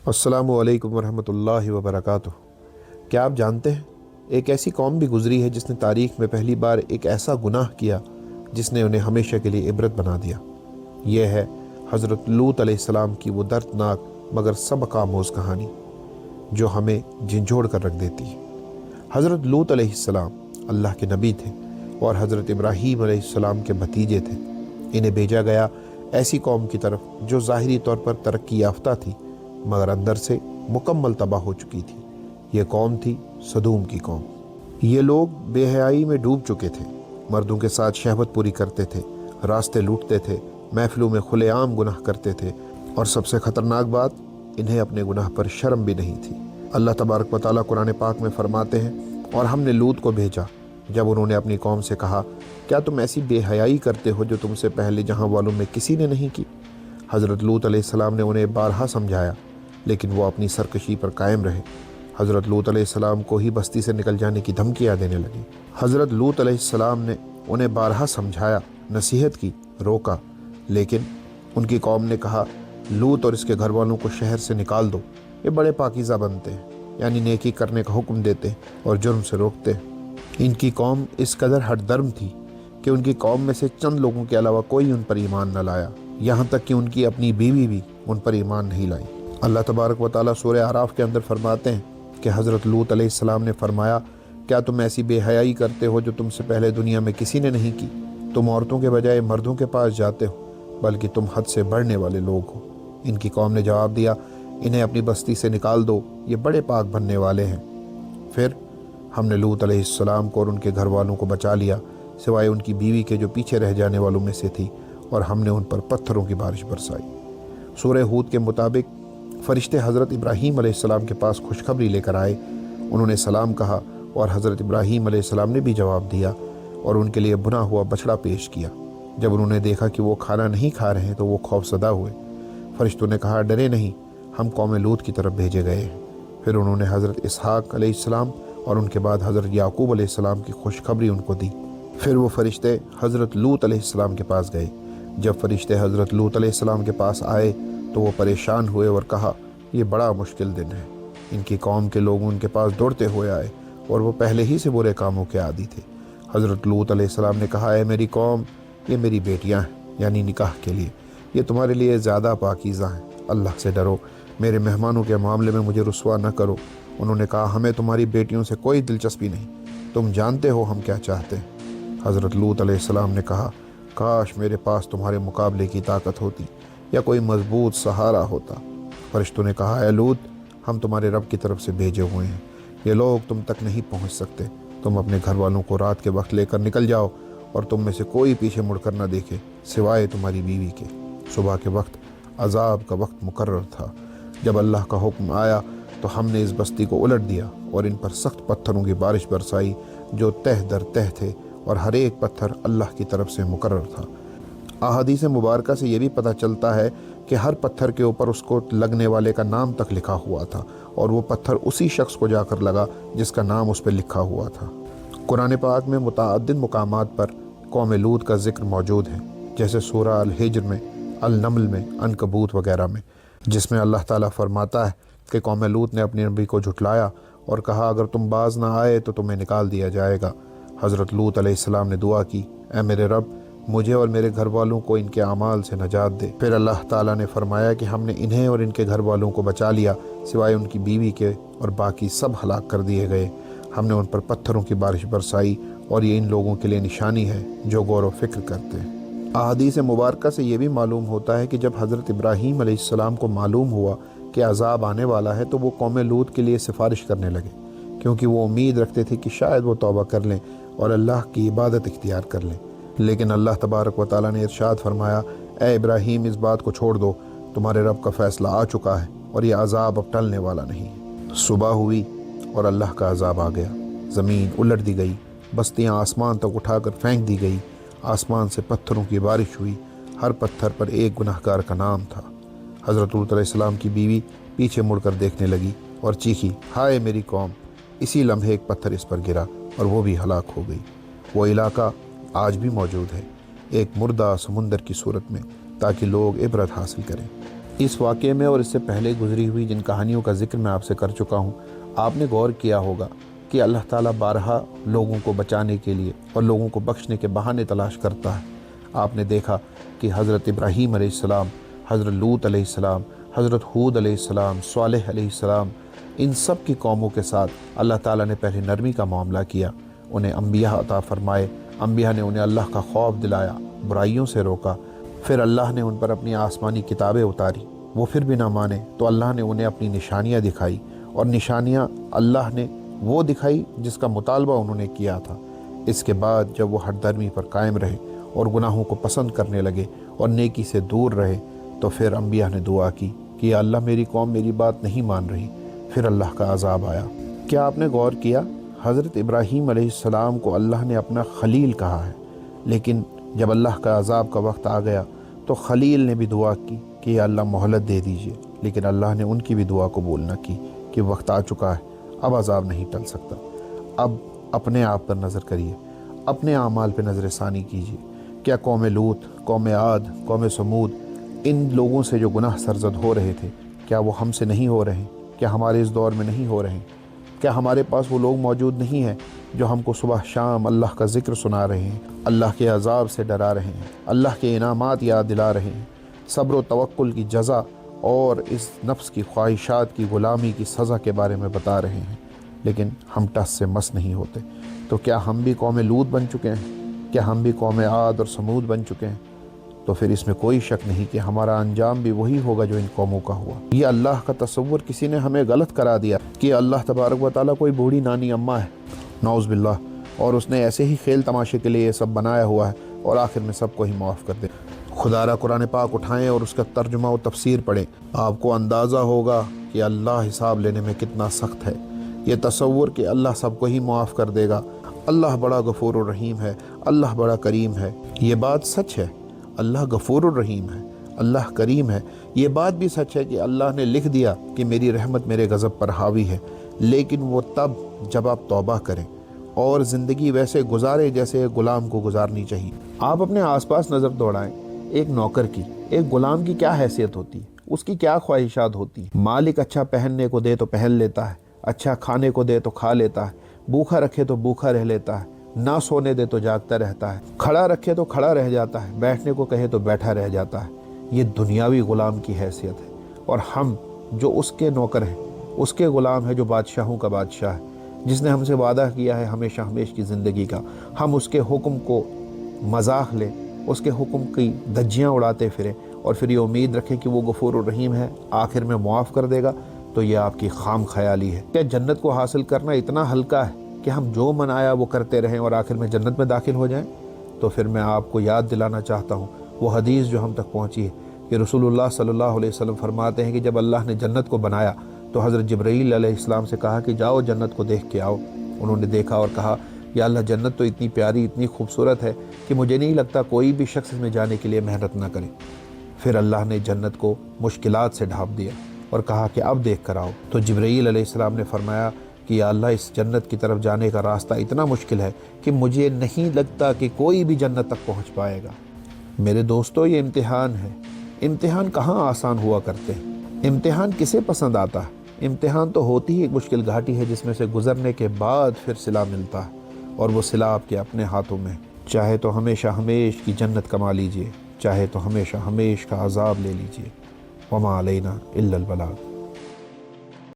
अस्सलामु अलैकुम वरहमतुल्लाहि वबरकातुह। क्या आप जानते हैं एक ऐसी कौम भी गुजरी है जिसने तारीख़ में पहली बार एक ऐसा गुनाह किया जिसने उन्हें हमेशा के लिए इबरत बना दिया। यह है हज़रत लूत अलैहिस्सलाम की वो दर्दनाक मगर सबक आमोज़ कहानी जो हमें झंझोड़ कर रख देती है। हज़रत लूत अलैहिस्सलाम अल्लाह के नबी थे और हज़रत इब्राहीम अलैहिस्सलाम के भतीजे थे। इन्हें भेजा गया ऐसी कौम की तरफ जो ज़ाहिरी तौर पर तरक्की याफ्ता थी मगर अंदर से मुकम्मल तबाह हो चुकी थी। ये कौम थी सदूम की कौम। ये लोग बेहयाई में डूब चुके थे, मर्दों के साथ शहवत पूरी करते थे, रास्ते लूटते थे, महफिलों में खुलेआम गुनाह करते थे और सबसे ख़तरनाक बात, इन्हें अपने गुनाह पर शर्म भी नहीं थी। अल्लाह तबारक व तआला कुरान पाक में फरमाते हैं, और हमने लूत को भेजा जब उन्होंने अपनी कौम से कहा, क्या तुम ऐसी बेहयाई करते हो जो तुमसे पहले जहाँ वालों में किसी ने नहीं की। हज़रत लूत अलैहिस्सलाम ने उन्हें बारहा समझाया लेकिन वो अपनी सरकशी पर कायम रहे। हज़रत लूत अलैहिस्सलाम को ही बस्ती से निकल जाने की धमकियाँ देने लगी। हज़रत लूत अलैहिस्सलाम ने उन्हें बारहा समझाया, नसीहत की, रोका, लेकिन उनकी कौम ने कहा, लूत और इसके घर वालों को शहर से निकाल दो, ये बड़े पाकीज़ा बनते हैं, यानी नेकी करने का हुक्म देते हैं और जुर्म से रोकते हैं। इनकी कौम इस कदर हठधर्म थी कि उनकी कौम में से चंद लोगों के अलावा कोई उन पर ईमान न लाया, यहाँ तक कि उनकी अपनी बीवी भी उन पर ईमान नहीं लाई। अल्लाह तबारक व तआला सूरह आराफ के अंदर फरमाते हैं कि हज़रत लूत अलैहिस्सलाम ने फरमाया, क्या तुम ऐसी बेहयाई करते हो जो तुमसे पहले दुनिया में किसी ने नहीं की। तुम औरतों के बजाय मर्दों के पास जाते हो, बल्कि तुम हद से बढ़ने वाले लोग हो। इनकी कौम ने जवाब दिया, इन्हें अपनी बस्ती से निकाल दो, ये बड़े पाक बनने वाले हैं। फिर हमने लूत अलैहिस्सलाम को और उनके घर वालों को बचा लिया, सिवाय उनकी बीवी के जो पीछे रह जाने वालों में से थी, और हमने उन पर पत्थरों की बारिश बरसाई। सूरह हूद के मुताबिक फ़रिश्ते हज़रत इब्राहीम अलैहिस्सलाम के पास खुशखबरी लेकर आए। उन्होंने सलाम कहा और हज़रत इब्राहीम अलैहिस्सलाम ने भी जवाब दिया और उनके लिए बुना हुआ बछड़ा पेश किया। जब उन्होंने देखा कि वो खाना नहीं खा रहे हैं तो वो खौफज़दा हुए। फ़रिश्तों ने कहा, डरे नहीं, हम कौम लूत की तरफ भेजे गए हैं। फिर उन्होंने हज़रत इसहाक़ अलैहिस्सलाम और उनके बाद हज़रत याकूब अलैहिस्सलाम की खुशखबरी उनको दी। फिर वो फ़रिश्ते हज़रत लूत अलैहिस्सलाम के पास गए। जब फ़रिश्ते हज़रत लूत अलैहिस्सलाम के पास आए तो वो परेशान हुए और कहा, ये बड़ा मुश्किल दिन है। इनकी कौम के लोग उनके पास दौड़ते हुए आए और वो पहले ही से बुरे कामों के आदी थे। हज़रत लूत अलैहिस्सलाम ने कहा, है मेरी कौम, ये मेरी बेटियां हैं, यानी निकाह के लिए, ये तुम्हारे लिए ज़्यादा पाकीज़ा हैं। अल्लाह से डरो, मेरे मेहमानों के मामले में मुझे रुस्वा न करो। उन्होंने कहा, हमें तुम्हारी बेटियों से कोई दिलचस्पी नहीं, तुम जानते हो हम क्या चाहते हैं। हज़रत लूत अलैहिस्सलाम ने कहा, काश मेरे पास तुम्हारे मुकाबले की ताकत होती या कोई मजबूत सहारा होता। फरिश्तों ने कहा, ऐ लूत, हम तुम्हारे रब की तरफ से भेजे हुए हैं, ये लोग तुम तक नहीं पहुंच सकते। तुम अपने घर वालों को रात के वक्त लेकर निकल जाओ और तुम में से कोई पीछे मुड़कर न देखे सिवाय तुम्हारी बीवी के। सुबह के वक्त अजाब का वक्त मुकर्रर था। जब अल्लाह का हुक्म आया तो हमने इस बस्ती को उलट दिया और इन पर सख्त पत्थरों की बारिश बरसाई जो तह दर तह थे, और हर एक पत्थर अल्लाह की तरफ से मुकर्रर था। अहादीस मुबारका से ये भी पता चलता है कि हर पत्थर के ऊपर उसको लगने वाले का नाम तक लिखा हुआ था और वो पत्थर उसी शख्स को जाकर लगा जिसका नाम उस पर लिखा हुआ था। कुरान पाक में मुतअद्दिद मुकामात पर कौम लूत का जिक्र मौजूद है, जैसे सूरह अल हिज्र में, अल नमल में, अनकबूत वगैरह में, जिसमें अल्लाह ताला फरमाता है कि कौम लूत ने अपने नबी को झुटलाया और कहा, अगर तुम बाज ना आए तो तुम्हें निकाल दिया जाएगा। हज़रत लूत अलैहिस्सलाम ने दुआ की, ऐ मेरे रब, मुझे और मेरे घर वालों को इनके अमाल से नजात दे। फिर अल्लाह ताला ने फरमाया कि हमने इन्हें और इनके घर वालों को बचा लिया, सिवाय उनकी बीवी के, और बाकी सब हलाक कर दिए गए। हमने उन पर पत्थरों की बारिश बरसाई और ये इन लोगों के लिए निशानी है जो गौर व फिक्र करते हैं। अहादीस मुबारका से ये भी मालूम होता है कि जब हज़रत इब्राहीम अलैहिस्सलाम को मालूम हुआ कि अजाब आने वाला है तो वो कौम लूत के लिए सिफारिश करने लगे, क्योंकि वो उम्मीद रखते थे कि शायद वो तौबा कर लें और अल्लाह की इबादत इख्तियार कर लें। लेकिन अल्लाह तबारक व तआला ने इरशाद फरमाया, ए इब्राहीम, इस बात को छोड़ दो, तुम्हारे रब का फ़ैसला आ चुका है और ये अजाब अब टलने वाला नहीं है। सुबह हुई और अल्लाह का अजाब आ गया। ज़मीन उलट दी गई, बस्तियाँ आसमान तक उठाकर फेंक दी गई, आसमान से पत्थरों की बारिश हुई, हर पत्थर पर एक गुनाहगार का नाम था। हज़रत लूत अलैहिस्सलाम की बीवी पीछे मुड़कर देखने लगी और चीखी, हाय मेरी कौम। इसी लम्हे एक पत्थर इस पर गिरा और वो भी हलाक हो गई। वो इलाका आज भी मौजूद है, एक मुर्दा समुंदर की सूरत में, ताकि लोग इबरत हासिल करें। اس واقعے میں اور اس سے پہلے گزری ہوئی جن کہانیوں کا ذکر میں آپ سے کر چکا ہوں، آپ نے غور کیا ہوگا کہ اللہ تعالیٰ بارہا لوگوں کو بچانے کے لیے اور لوگوں کو بخشنے کے بہانے تلاش کرتا ہے۔ آپ نے دیکھا کہ حضرت ابراہیم علیہ السلام، حضرت لوط علیہ السلام، حضرت ہود علیہ السلام، صالح علیہ السلام، ان سب کی قوموں کے ساتھ اللہ تعالیٰ نے پہلے نرمی کا معاملہ کیا، انہیں انبیاء عطا فرمائے، انبیاء نے انہیں اللہ کا خوف دلایا، برائیوں سے روکا، پھر اللہ نے ان پر اپنی آسمانی کتابیں اتاری، وہ پھر بھی نہ مانے تو اللہ نے انہیں اپنی نشانیاں دکھائی، اور نشانیاں اللہ نے وہ دکھائی جس کا مطالبہ انہوں نے کیا تھا۔ اس کے بعد جب وہ ہٹ درمی پر قائم رہے اور گناہوں کو پسند کرنے لگے اور نیکی سے دور رہے، تو پھر انبیاء نے دعا کی کہ یا اللہ میری قوم میری بات نہیں مان رہی، پھر اللہ کا عذاب آیا۔ کیا آپ نے غور کیا؟ حضرت ابراہیم علیہ السلام کو اللہ نے اپنا خلیل کہا ہے، لیکن جب اللہ کا عذاب کا وقت آ گیا تو خلیل نے بھی دعا کی کہ یا اللہ مہلت دے دیجئے، لیکن اللہ نے ان کی بھی دعا قبول نہ کی کہ وقت آ چکا ہے، اب عذاب نہیں ٹل سکتا۔ اب اپنے آپ پر نظر کریے، اپنے اعمال پہ نظر ثانی کیجیے۔ کیا قوم لوط، قوم عاد، قوم سمود، ان لوگوں سے جو گناہ سرزد ہو رہے تھے، کیا وہ ہم سے نہیں ہو رہے ہیں؟ کیا ہمارے اس دور میں نہیں ہو رہے ہیں؟ کیا ہمارے پاس وہ لوگ موجود نہیں ہیں جو ہم کو صبح شام اللہ کا ذکر سنا رہے ہیں، اللہ کے عذاب سے ڈرا رہے ہیں، اللہ کے انعامات یاد دلا رہے ہیں، صبر و توکل کی جزا اور اس نفس کی خواہشات کی غلامی کی سزا کے بارے میں بتا رہے ہیں، لیکن ہم ٹس سے مس نہیں ہوتے؟ تو کیا ہم بھی قوم لوط بن چکے ہیں؟ کیا ہم بھی قوم عاد اور سمود بن چکے ہیں؟ تو پھر اس میں کوئی شک نہیں کہ ہمارا انجام بھی وہی ہوگا جو ان قوموں کا ہوا۔ یہ اللہ کا تصور کسی نے ہمیں غلط کرا دیا کہ اللہ تبارک و تعالیٰ کوئی بوڑھی نانی اماں ہے، نعوذ باللہ، اور اس نے ایسے ہی کھیل تماشے کے لیے یہ سب بنایا ہوا ہے اور آخر میں سب کو ہی معاف کر دے۔ خدا را قرآن پاک اٹھائیں اور اس کا ترجمہ و تفسیر پڑھیں، آپ کو اندازہ ہوگا کہ اللہ حساب لینے میں کتنا سخت ہے۔ یہ تصور کہ اللہ سب کو ہی معاف کر دے گا، اللہ بڑا غفور الرحیم ہے، اللہ بڑا کریم ہے، یہ بات سچ ہے۔ اللہ غفور الرحیم ہے، اللہ کریم ہے۔ یہ بات بھی سچ ہے کہ اللہ نے لکھ دیا کہ میری رحمت میرے غضب پر حاوی ہے، لیکن وہ تب جب آپ توبہ کریں اور زندگی ویسے گزارے جیسے ایک غلام کو گزارنی چاہیے۔ آپ اپنے آس پاس نظر دوڑائیں، ایک نوکر کی، ایک غلام کی کیا حیثیت ہوتی ہے، اس کی کیا خواہشات ہوتی ہیں؟ مالک اچھا پہننے کو دے تو پہن لیتا ہے، اچھا کھانے کو دے تو کھا لیتا ہے، بھوکا رکھے تو بھوکا رہ لیتا ہے، نہ سونے دے تو جاگتا رہتا ہے، کھڑا رکھے تو کھڑا رہ جاتا ہے، بیٹھنے کو کہے تو بیٹھا رہ جاتا ہے۔ یہ دنیاوی غلام کی حیثیت ہے، اور ہم جو اس کے نوکر ہیں، اس کے غلام ہیں جو بادشاہوں کا بادشاہ ہے، جس نے ہم سے وعدہ کیا ہے ہمیشہ ہمیش کی زندگی کا، ہم اس کے حکم کو مذاق لیں، اس کے حکم کی دھجیاں اڑاتے پھریں اور پھر یہ امید رکھیں کہ وہ غفور الرحیم ہے، آخر میں معاف کر دے گا، تو یہ آپ کی خام خیالی ہے۔ کیا جنت کو حاصل کرنا اتنا ہلکا ہے کہ ہم جو من آیا وہ کرتے رہیں اور آخر میں جنت میں داخل ہو جائیں؟ تو پھر میں آپ کو یاد دلانا چاہتا ہوں وہ حدیث جو ہم تک پہنچی ہے کہ رسول اللہ صلی اللہ علیہ وسلم فرماتے ہیں کہ جب اللہ نے جنت کو بنایا تو حضرت جبرائیل علیہ السلام سے کہا کہ جاؤ جنت کو دیکھ کے آؤ۔ انہوں نے دیکھا اور کہا یا اللہ جنت تو اتنی پیاری اتنی خوبصورت ہے کہ مجھے نہیں لگتا کوئی بھی شخص میں جانے کے لیے محنت نہ کرے۔ پھر اللہ نے جنت کو مشکلات سے ڈھانپ دیا اور کہا کہ اب دیکھ کر آؤ۔ تو جبرائیل علیہ السلام نے فرمایا کہ یا اللہ اس جنت کی طرف جانے کا راستہ اتنا مشکل ہے کہ مجھے نہیں لگتا کہ کوئی بھی جنت تک پہنچ پائے گا۔ میرے دوستو، یہ امتحان ہے۔ امتحان کہاں آسان ہوا کرتے ہیں؟ امتحان کسے پسند آتا ہے؟ امتحان تو ہوتی ہی ایک مشکل گھاٹی ہے جس میں سے گزرنے کے بعد پھر صلہ ملتا ہے، اور وہ صلہ آپ کے اپنے ہاتھوں میں۔ چاہے تو ہمیشہ ہمیش کی جنت کما لیجئے، چاہے تو ہمیشہ ہمیش کا عذاب لے لیجئے۔ وما علینا الا البلاغ۔